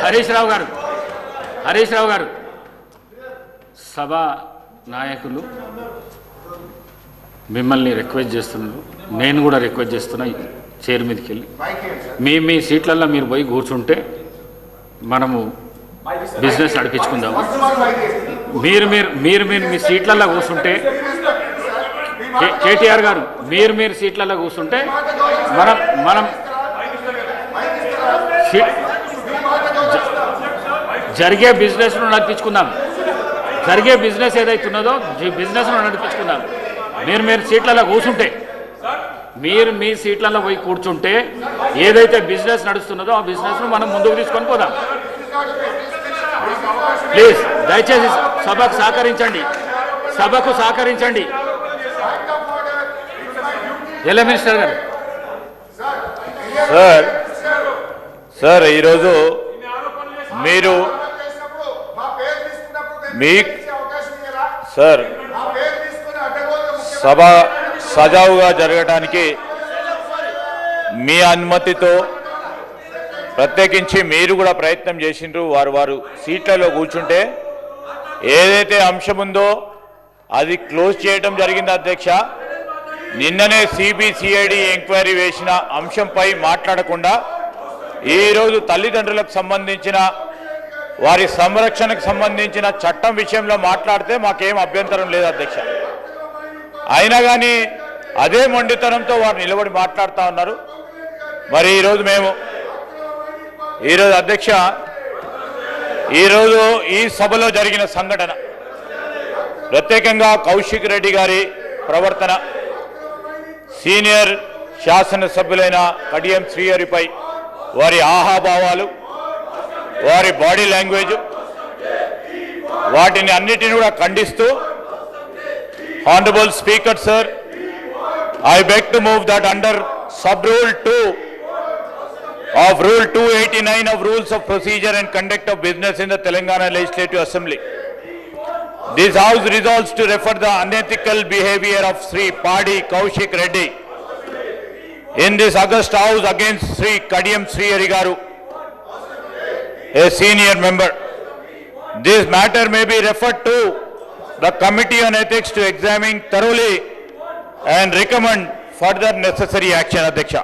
హరీష్ రావు గారు సభ నాయకులు మిమ్మల్ని రిక్వెస్ట్ చేస్తున్నారు, నేను కూడా రిక్వెస్ట్ చేస్తున్నా. చైర్ మీదకి వెళ్ళి మీ సీట్లలో మీరు పోయి కూర్చుంటే మనము బిజినెస్ నడిపించుకుందాం. మీరు మీ సీట్లలో కూర్చుంటే, కేటీఆర్ గారు మీరు సీట్లలో కూర్చుంటే మనం జరిగే బిజినెస్ను నడిపించుకుందాం. జరిగే బిజినెస్ ఏదైతున్నదో బిజినెస్ను నడిపించుకుందాం. మీరు సీట్లలో కూర్చుంటే, మీరు మీ సీట్లలో పోయి కూర్చుంటే ఏదైతే బిజినెస్ నడుస్తున్నదో ఆ బిజినెస్ను మనం ముందుకు తీసుకొని పోదాం. ప్లీజ్ దయచేసి సభకు సహకరించండి. ఎలా మినిస్టర్ గారు? సార్ ఈరోజు మీరు సార్ సభ సజావుగా జరగడానికి మీ అనుమతితో ప్రత్యేకించి మీరు కూడా ప్రయత్నం చేసిండ్రు. వారు సీట్లలో కూర్చుంటే ఏదైతే అంశం ఉందో అది క్లోజ్ చేయడం జరిగింది అధ్యక్ష. నిన్ననే సిబిసిఐడి ఎంక్వైరీ వేసిన అంశంపై మాట్లాడకుండా ఈరోజు తల్లిదండ్రులకు సంబంధించిన వారి సంరక్షణకు సంబంధించిన చట్టం విషయంలో మాట్లాడితే మాకేం అభ్యంతరం లేదు అధ్యక్ష. అయినా కానీ అదే మొండితనంతో వారు నిలబడి మాట్లాడుతూ ఉన్నారు. మరి ఈరోజు అధ్యక్ష ఈరోజు ఈ సభలో జరిగిన సంఘటన ప్రత్యేకంగా కౌశిక్ రెడ్డి గారి ప్రవర్తన, సీనియర్ శాసనసభ్యులైన కడియం శ్రీహరిపై వారి ఆహాభావాలు, వారి బాడీ లాంగ్వేజ్, వాటిని అన్నిటిని కూడా ఖండిస్తూ Honorable Speaker sir, I beg to move that under sub-rule 2 of Rule 289 of Rules of Procedure and Conduct of Business in the Telangana Legislative Assembly, this House resolves to refer the unethical behavior of Sri Padi Kaushik Reddy in this August House against Sri Kadiyam Sri Harigaru, a senior member. This matter may be referred to the Committee on Ethics to examine thoroughly and recommend further necessary action, Adhyaksha.